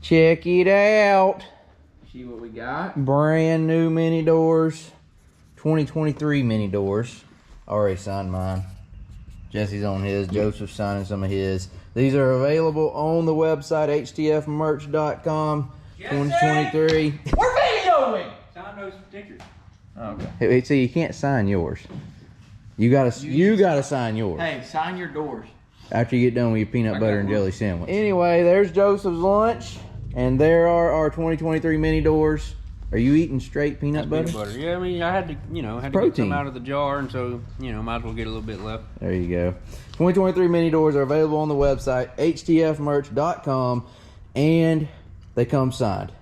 Check it out. See what we got. Brand new mini doors. 2023 mini doors. Already signed mine. Jesse's on his. Joseph's signing some of his. These are available on the website, htfmerch.com. 2023. We're videoing! Sign those stickers. Oh, okay. Hey, see, you can't sign yours. You gotta sign yours. Hey, sign your doors. After you get done with your peanut butter and jelly sandwich. Anyway, there's Joseph's lunch. And there are our 2023 mini doors. Are you eating straight peanut butter? Yeah, I mean, I had to, get some out of the jar, and so, might as well get a little bit left. There you go. 2023 mini doors are available on the website, htfmerch.com, and they come signed,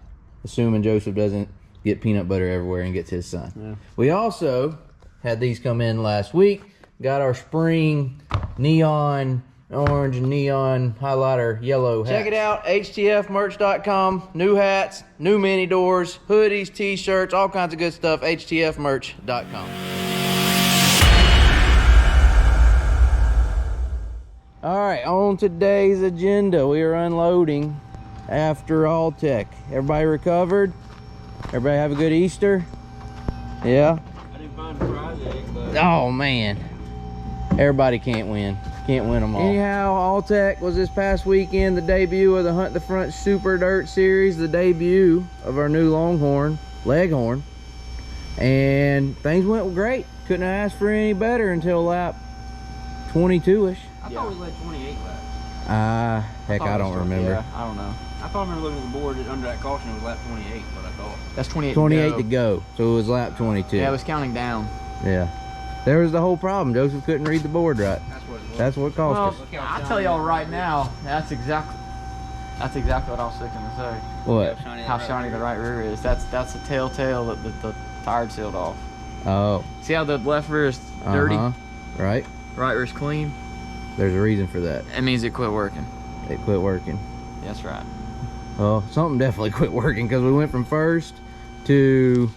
assuming Joseph doesn't get peanut butter everywhere and gets his sign. Yeah. We also had these come in last week. Got our spring neon orange and neon highlighter yellow hats. Check it out, htfmerch.com. New hats, new mini doors, hoodies, t-shirts, all kinds of good stuff. htfmerch.com. All right, on today's agenda, we are unloading after All-Tech. Everybody recovered? Everybody have a good Easter? Yeah? I didn't find a prize egg, but... Oh, man. Everybody can't win. Can't win them all. Anyhow, All-Tech was this past weekend, the debut of the Hunt the Front Super Dirt Series, the debut of our new Leghorn. And things went great. Couldn't have asked for any better until lap 22-ish. I thought we led 28 laps. Heck, I don't remember. Yeah, I don't know. I thought I remember looking at the board that under that caution it was lap 28, but I thought. That's 28 28 to go, so it was lap 22. Yeah, it was counting down. Yeah. There was the whole problem. Joseph couldn't read the board right. That's what it was. That's what cost us. I'll tell y'all right now, that's exactly what I was thinking to say. What? How shiny the right rear is. That's a telltale that the tire sealed off. Oh. See how the left rear is dirty? Right. Right rear is clean? There's a reason for that. It means it quit working. It quit working. That's right. Well, something definitely quit working because we went from first to,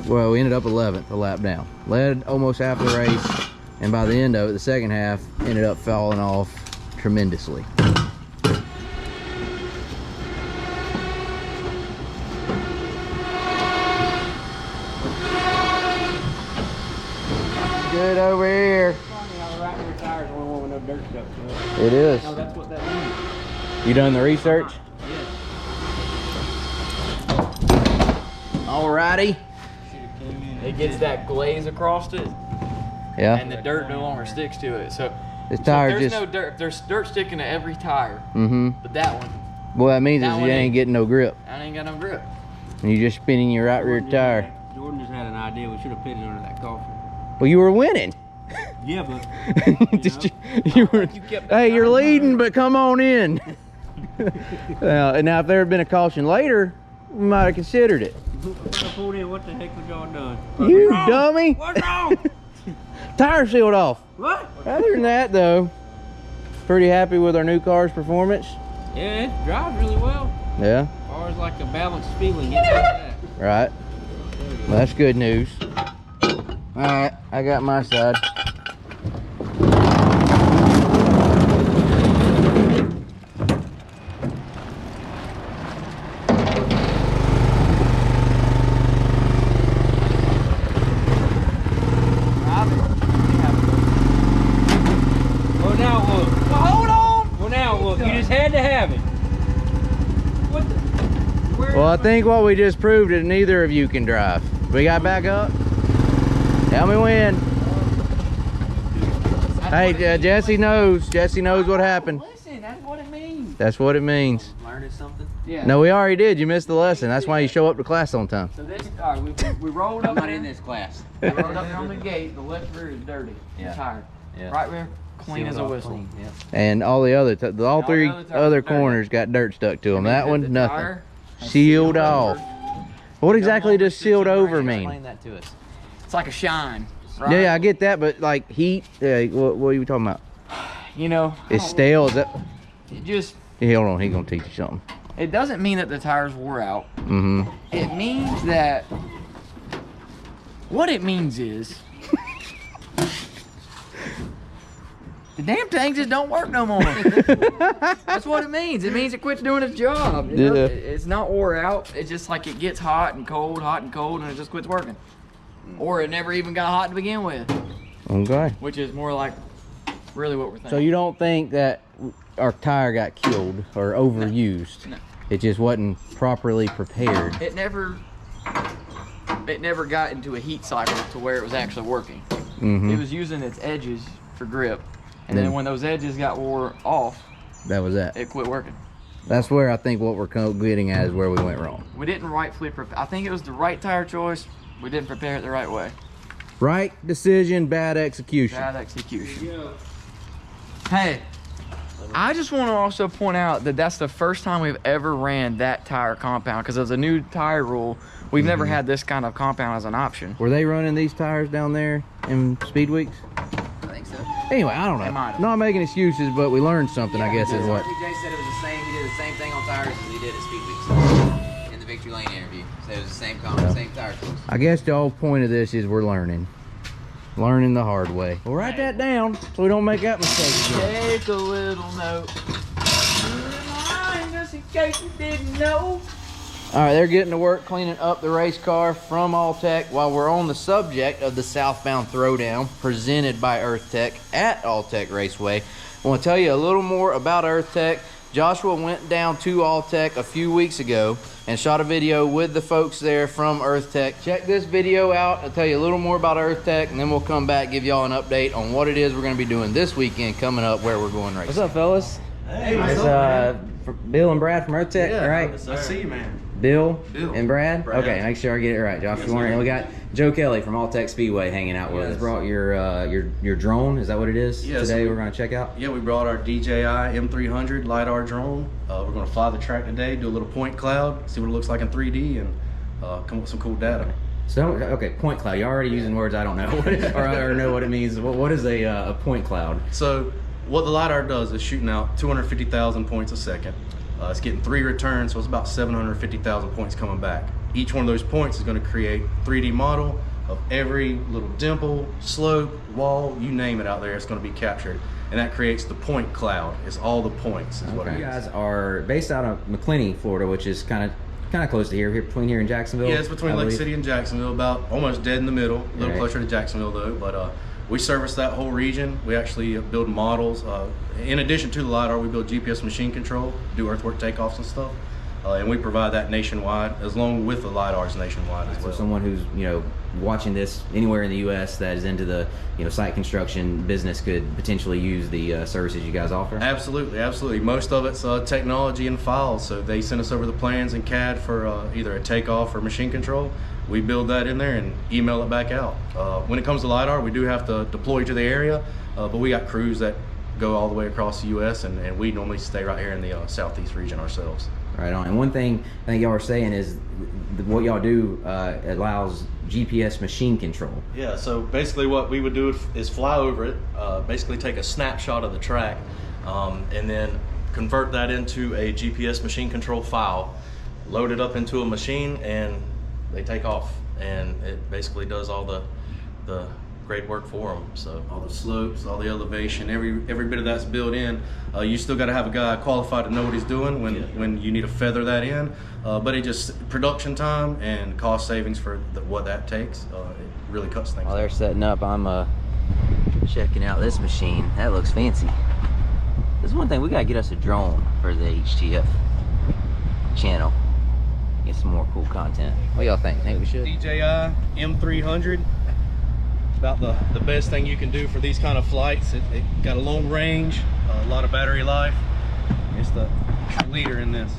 well, we ended up 11th, a lap down. Led almost half the race, and by the end of it, the second half, ended up falling off tremendously. Good over here. It is. No, that's what that means. You done the research? Yes. Alrighty. It gets that glaze across it, Yeah. and the dirt no longer sticks to it. So This tire there's just. no dirt. There's dirt sticking to every tire, Mm-hmm. but that one, Well, that means That is you one ain't ain't- getting no grip. I ain't got no grip. And you're just spinning your right rear tire. Jordan just had an idea. We should have pitted under that caution. Well, you were winning. Yeah, but Just, you were, hey, you're leading, but come on in. Now, if there had been a caution later, we might have considered it. if I pulled in, what the heck was y'all doing? You What's wrong? dummy. What's wrong? Tire sealed off. What? Other than that, though, pretty happy with our new car's performance. Yeah, it drives really well. Yeah, As far as like a balanced feeling, it's like that. right. Well, that's good news. All right, I got my side. Well, now look. Well, hold on. Well, now look. You just had to have it. What the? Where Well, I think what we just proved is neither of you can drive. We got back up. Tell me when. Hey, Jesse knows. Jesse knows what happened. Listen, that's what it means. That's what it means. Learning something? Yeah. No, we already did. You missed the lesson. That's why you show up to class on time. So this, all right, we rolled up. I'm not in this class. We rolled up there on the gate. The left rear is dirty. Yeah. Tired. Yeah. Right rear clean as a whistle. Clean, yeah. And all the other, all three the other tires other are dirty. corners got dirt stuck to them. That The one, nothing. tire Sealed off. What exactly does sealed over Explain mean? that to us. It's like a shine. Right? Yeah, I get that, but like heat, what are you talking about? You know, It's stale, is that? it just, Hey, hold on, he's gonna teach you something. it doesn't mean that the tires wore out. Mm-hmm. It means that, what it means is, The damn thing just don't work no more. That's what it means. It means it quits doing its job. You know? Yeah. It's not wore out. It's just like it gets hot and cold, and it just quits working. Or it never even got hot to begin with. Okay. Which is more like really what we're thinking. So you don't think that our tire got killed or overused? No. It just wasn't properly prepared. It never got into a heat cycle to where it was actually working. It was using its edges for grip. And then when those edges got wore off, that was that. It quit working. That's where I think what we're getting at is where we went wrong. We didn't rightfully prepare. I think it was the right tire choice. We didn't prepare it the right way. Right decision, bad execution. Bad execution. Hey, I just want to also point out that that's the first time we've ever ran that tire compound because there's a new tire rule. We've never had this kind of compound as an option. Were they running these tires down there in Speed Weeks? I think so. Anyway, I don't know. Not making excuses, but we learned something, I guess, is what. RTJ said it was the same. He did the same thing on tires as he did at Speed Weeks in the Victory Lane interview. Said it was the same same tire choice. I guess the whole point of this is we're learning. Learning the hard way. Well, write that down so we don't make that mistake again. Take a little note. Just in case you didn't know. All right, they're getting to work cleaning up the race car from All-Tech. While we're on the subject of the southbound throwdown presented by All-Tech at All-Tech Raceway, I want to tell you a little more about All-Tech. Joshua went down to All-Tech a few weeks ago and shot a video with the folks there from All-Tech. Check this video out. I'll tell you a little more about All-Tech, and then we'll come back, give y'all an update on what it is we're going to be doing this weekend coming up, where we're going racing. What's up, fellas? Hey, It's Bill and Brad from All-Tech, yeah, right? I see you, man. Bill Bill. and Brad? Brad. Okay, make sure I get it right. Josh Yes, Warner, sir. and we got Joe Kelly from All-Tech Speedway hanging out with us. Yes. Brought your drone, is that what it is? Yes, Today we- we're going to check out? Yeah, we brought our DJI M300 LiDAR drone. We're going to fly the track today, do a little point cloud, see what it looks like in 3D, and come up with some cool data. So, okay, point cloud. You're already using words I don't know or know what it means. What is a point cloud? So what the LiDAR does is shooting out 250,000 points a second. It's getting 3 returns, so it's about 750,000 points coming back. Each one of those points is going to create a 3D model of every little dimple, slope, wall, you name it out there, it's going to be captured. And that creates the point cloud. It's all the points is what it You is. guys are based out of McClenny, Florida, which is kind of close to here between here and Jacksonville. Yeah, it's between I Lake believe. City and Jacksonville, about almost dead in the middle, a little Right. closer to Jacksonville though, but we service that whole region. We actually build models. In addition to the LiDAR, we build GPS machine control, do earthwork takeoffs and stuff. And we provide that nationwide, as long with the LiDARs nationwide as well. So someone who's watching this anywhere in the U.S. that is into the site construction business could potentially use the services you guys offer. Absolutely, absolutely. Most of it's technology and files. So they send us over the plans in CAD for either a takeoff or machine control. We build that in there and email it back out. When it comes to LiDAR, we do have to deploy to the area, but we got crews that go all the way across the U.S. and we normally stay right here in the southeast region ourselves. Right on. And one thing I think y'all are saying is what y'all do allows GPS machine control. Yeah, so basically what we would do is fly over it, basically take a snapshot of the track, and then convert that into a GPS machine control file, load it up into a machine, and they take off. And it basically does all the great work for them. So All the slopes, all the elevation, every bit of that's built in. You still got to have a guy qualified to know what he's doing when you need to feather that in. But it just production time and cost savings for what that takes. It really cuts things. While they're setting up, I'm checking out this machine. That looks fancy. There's one thing, we gotta get us a drone for the HTF channel. Get some more cool content. What y'all think? Think we should? DJI M300, about the best thing you can do for these kind of flights. It got a long range, a lot of battery life. It's the leader in this.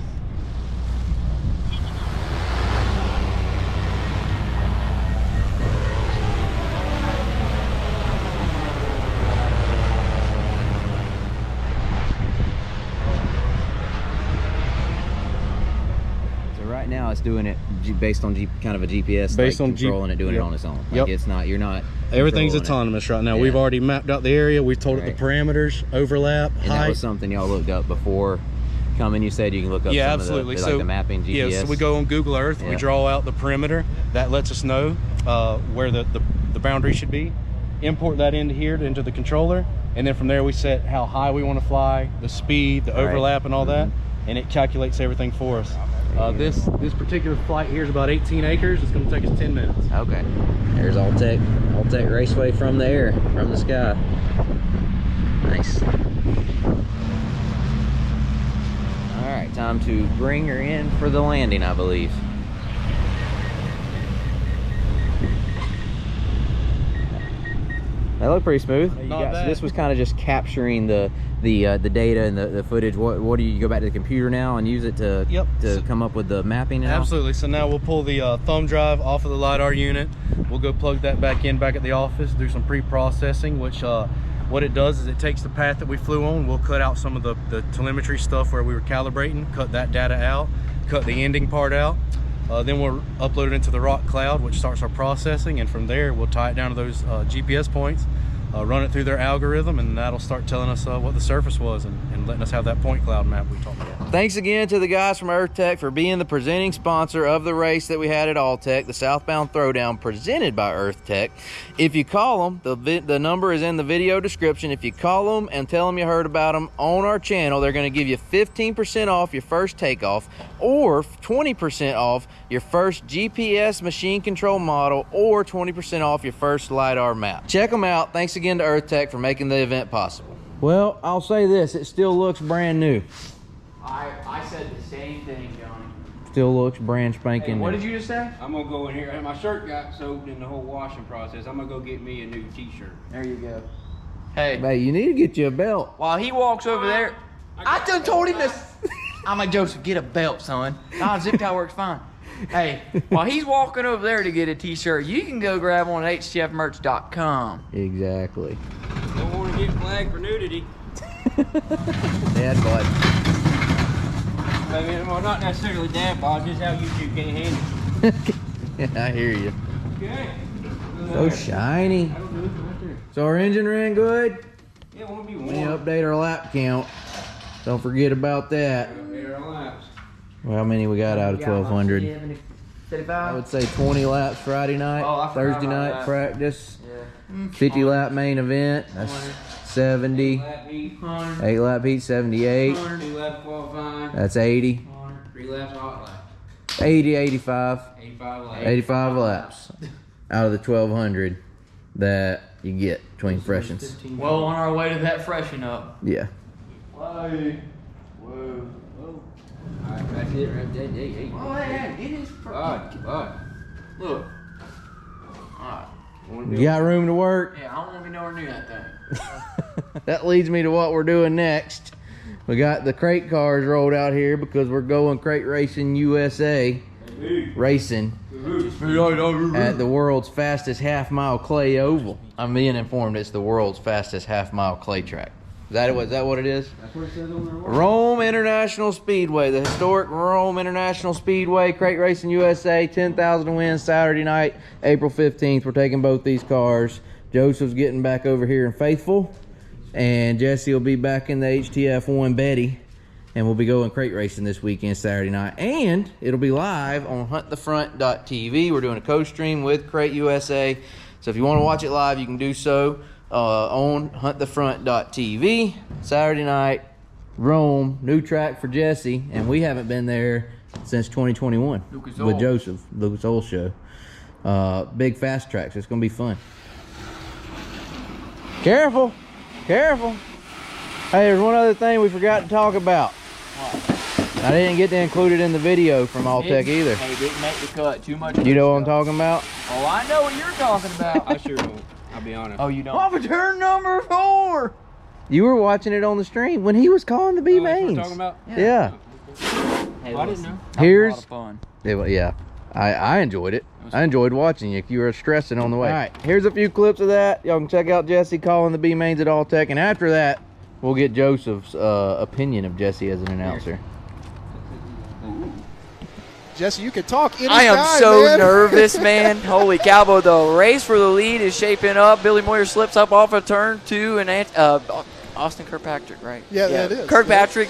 So right now it's doing it based on kind of a GPS, Based like on controlling it, doing it yep. on its own. Like Yep. it's not, you're not. Everything's controlling autonomous right now. Yeah. We've already mapped out the area. We've told it Right. the parameters, overlap, And that height. was something y'all looked up before coming. You said you can look up Yeah, some absolutely. of the, like the mapping GPS. Yeah, so we go on Google Earth, Yeah. we draw out the perimeter. That lets us know where the boundary should be. Import that into here, into the controller, And then from there we set how high we want to fly, the speed, the overlap, and all that, and it calculates everything for us. This particular flight here is about 18 acres. It's going to take us 10 minutes. Okay. There's All-Tech Raceway from the air, from the sky. Nice. All right, time to bring her in for the landing, I believe. That looked pretty smooth. So this was kind of just capturing the data and the footage. What do you go back to the computer now and use it to come up with the mapping now? Absolutely. So now we'll pull the thumb drive off of the LiDAR unit. We'll go plug that back in back at the office, do some pre-processing, which what it does is it takes the path that we flew on. We'll cut out some of the telemetry stuff where we were calibrating, cut that data out, cut the ending part out. Then we'll upload it into the rock cloud, which starts our processing, and from there we'll tie it down to those GPS points, run it through their algorithm, and that'll start telling us what the surface was and letting us have that point cloud map we talked about. Thanks again to the guys from Earth-Tech for being the presenting sponsor of the race that we had at All-Tech, the Southbound Throwdown presented by Earth-Tech. If you call them, the number is in the video description. If you call them and tell them you heard about them on our channel, they're going to give you 15% off your first takeoff or 20% off your first GPS machine control model or 20% off your first LiDAR map. Check them out. Thanks again to Earth-Tech for making the event possible. Well, I'll say this, it still looks brand new. I said the same thing, Johnny. Still looks brand spanking new. What did you just say? I'm gonna go in here. My shirt got soaked in the whole washing process. I'm gonna go get me a new t-shirt. There you go. Hey, You need to get you a belt. while he walks over there, I done told him to. I'm like, Joseph, get a belt, son. Nah, zip tie works fine. Hey, while he's walking over there to get a t-shirt, you can go grab one at htfmerch.com. Exactly. Don't want to get flagged for nudity. Dad bod. I mean, well, not necessarily dad bod, just how YouTube can't handle it. I hear you. Okay. So shiny. So our engine ran good? Yeah, won't be We need to warm. update our lap count. Don't forget about that. Well, how many we got out of 1,200? I would say 20 laps Friday night, Oh, I forgot Thursday about night that. practice, Yeah. 50 lap main event, that's 70, 100, 8 lap heat 78, 2 laps qualifying, that's 80, 3 laps hot lap, 80, 85, 85 laps. 85 laps out of the 1,200 that you get between freshens. Well, on our way to that freshen up. Yeah. Whoa. Alright, that's it right there. Hey. Oh, hey, get his Look. Alright. You got room to work? Yeah, I don't want to be nowhere near that thing. That leads me to what we're doing next. We got the crate cars rolled out here because we're going crate racing USA racing at the world's fastest half-mile clay oval. I'm being informed it's the world's fastest half-mile clay track. Is that what it is? That's what it says on there. Rome International Speedway, the historic Rome International Speedway, crate racing USA, 10,000 to win Saturday night, April 15th. We're taking both these cars. Joseph's getting back over here in Faithful, and Jesse will be back in the HTF1 Betty, and we'll be going crate racing this weekend, Saturday night, and it'll be live on huntthefront.tv. We're doing a co-stream with Crate USA, so if you want to watch it live, you can do so on huntthefront.tv. Saturday night, Rome, new track for Jesse, and we haven't been there since 2021 with Joseph, Lucas Oil Show. Big fast tracks. It's gonna be fun. Careful, careful. Hey, there's one other thing we forgot to talk about. What? I didn't get to include it in the video from All-Tech either. Hey, didn't make the cut. Too much. You know what I'm talking about? Oh, I know what you're talking about. I sure don't. I'll be honest. Oh, you don't? Papa turn number 4. You were watching it on the stream when he was calling the B Oh, that's what mains. we're talking about? Yeah. Hey, Well, I didn't know. Here's a lot of fun. yeah. I enjoyed it. I enjoyed watching you. You were stressing on the way. All right, here's a few clips of that. Y'all can check out Jesse calling the B mains at All-Tech, and after that, we'll get Joseph's opinion of Jesse as an announcer. Jesse, you can talk anytime, I am so man. nervous, man. Holy cow, the race for the lead is shaping up. Billy Moyer slips up off of turn 2, and Austin Kirkpatrick, right? Yeah, that is. Kirkpatrick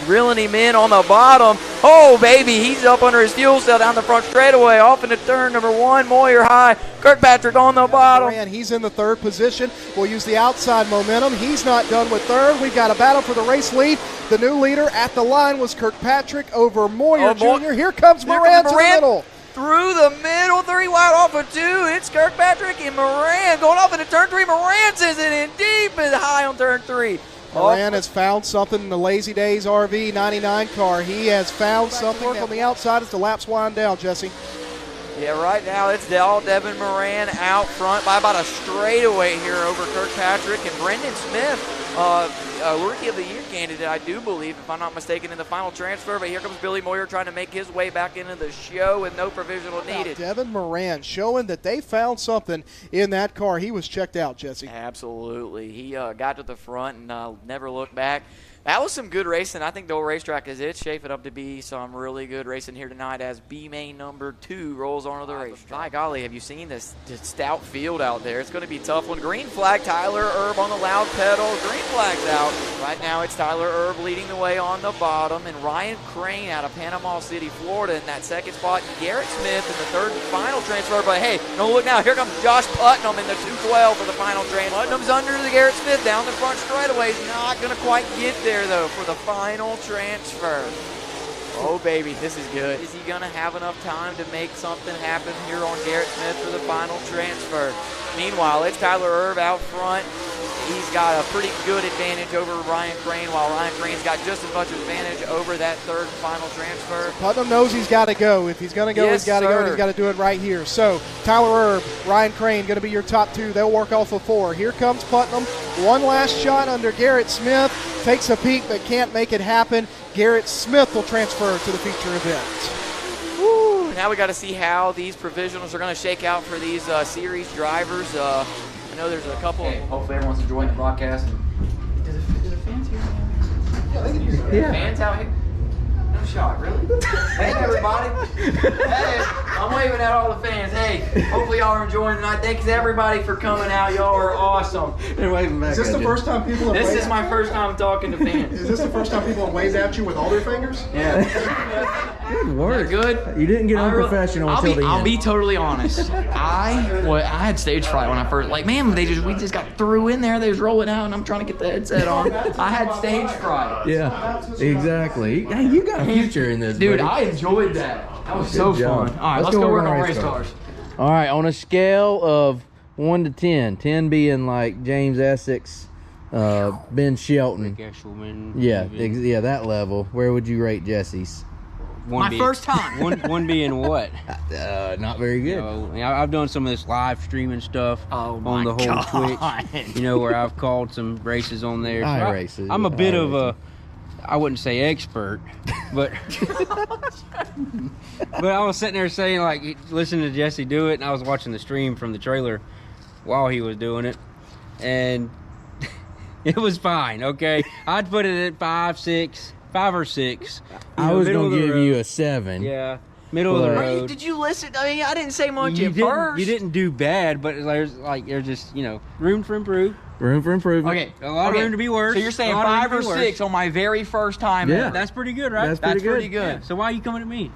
reeling him in on the bottom. Oh, baby, he's up under his fuel cell down the front straightaway. Off into turn number 1, Moyer high. Kirkpatrick on the bottom. And he's in the third position. We'll use the outside momentum. He's not done with third. We've got a battle for the race lead. The new leader at the line was Kirkpatrick over Moyer Jr. Here comes Moran to the middle. Through the middle, 3 wide off of 2. It's Kirkpatrick and Moran going off into turn 3. Moran sends it in deep and high on turn 3. Moran has found something in the Lazy Days RV 99 car. He has found something on the outside as the laps wind down, Jesse. Yeah, right now it's all Devin Moran out front by about a straightaway here over Kirkpatrick and Brendan Smith. Rookie of the Year candidate, I do believe, if I'm not mistaken, in the final transfer. But here comes Billy Moyer trying to make his way back into the show with no provisional needed. Devin Moran showing that they found something in that car. He was checked out, Jesse. Absolutely. He got to the front and never looked back. That was some good racing. I think the old racetrack is shaping up to be some really good racing here tonight as B-Main number 2 rolls onto the racetrack. My golly, have you seen this stout field out there? It's going to be a tough one. Green flag, Tyler Erb on the loud pedal. Green flag's out. Right now it's Tyler Erb leading the way on the bottom and Ryan Crane out of Panama City, Florida in that second spot. And Garrett Smith in the third and final transfer. But hey, don't look now. Here comes Josh Putnam in the 212 for the final train. Putnam's under the Garrett Smith down the front straightaway. He's not going to quite get there though for the final transfer. Oh baby, this is good. Is he gonna have enough time to make something happen here on Garrett Smith for the final transfer? Meanwhile, it's Tyler Erb out front. He's got a pretty good advantage over Ryan Crane, while Ryan Crane's got just as much advantage over that third and final transfer. Putnam knows he's got to go. If he's going to go, he's got to go, and he's got to do it right here. So Tyler Erb, Ryan Crane going to be your top 2. They'll work off of 4. Here comes Putnam. One last shot under Garrett Smith. Takes a peek but can't make it happen. Garrett Smith will transfer to the feature event. Woo, now we got to see how these provisionals are going to shake out for these series drivers. I know there's a couple. Okay, hopefully everyone's enjoying the broadcast. Do the fans here? Yeah, they can hear you. Yeah. Fans out here? No shot, really? Hey, everybody. Hey, I'm waving at all the fans. Hey, hopefully y'all are enjoying tonight. Thanks everybody for coming out. Y'all are awesome. They're waving back. Is this the first time people have This is my first time talking to fans. Is this the first time people have waved at you with all their fingers? Yeah. Good work. Good. You didn't get unprofessional until the end. I'll be totally honest. I had stage fright when I first, we just got threw in there. They was rolling out, and I'm trying to get the headset on. I had stage fright. Yeah, exactly. Hey, you got a future in this, dude. buddy. I enjoyed that. That was so fun. All right, let's go work on race cars. All right, on a scale of 1 to 10, 10 being like James Essex, Ben Shelton. Yeah, that level. Where would you rate Jesse's? First time. One being what? Not very good. I've done some of this live streaming stuff on the whole Twitch. Where I've called some races on there. So I'm a bit of a, I wouldn't say expert, but but I was sitting there saying, like, listening to Jesse do it, and I was watching the stream from the trailer while he was doing it, and it was fine. Okay, I'd put it at 5 or 6. I was gonna give you a 7. Yeah, middle of the road. Did you listen? I mean, I didn't say much at first. You didn't do bad, but there's just room for improvement. Room for improvement. Okay, a lot of room to be worse. So you're saying 5 or 6 on my very first time? Yeah, that's pretty good, right? That's pretty good. Yeah. So why are you coming at me?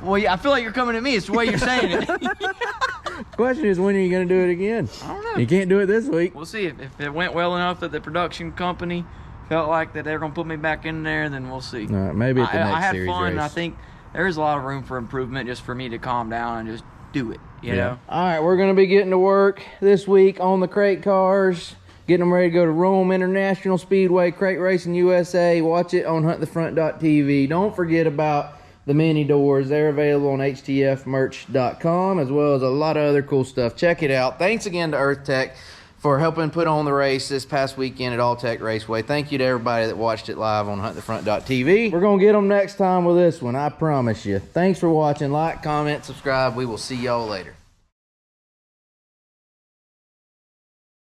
Well, yeah, I feel like you're coming at me. It's the way you're saying it. The question is, when are you going to do it again? I don't know. You can't do it this week. We'll see. If it went well enough that the production company felt like that they're going to put me back in there, then we'll see. All right, maybe at the next series I had fun, race. and I think there's a lot of room for improvement just for me to calm down and just do it, you know? All right, we're going to be getting to work this week on the crate cars, getting them ready to go to Rome International Speedway, Crate Racing USA. Watch it on huntthefront.tv. Don't forget about the mini doors. They're available on htfmerch.com, as well as a lot of other cool stuff. Check it out. Thanks again to Earth-Tech for helping put on the race this past weekend at All-Tech Raceway. Thank you to everybody that watched it live on huntthefront.tv. We're going to get them next time with this one, I promise you. Thanks for watching. Like, comment, subscribe. We will see y'all later.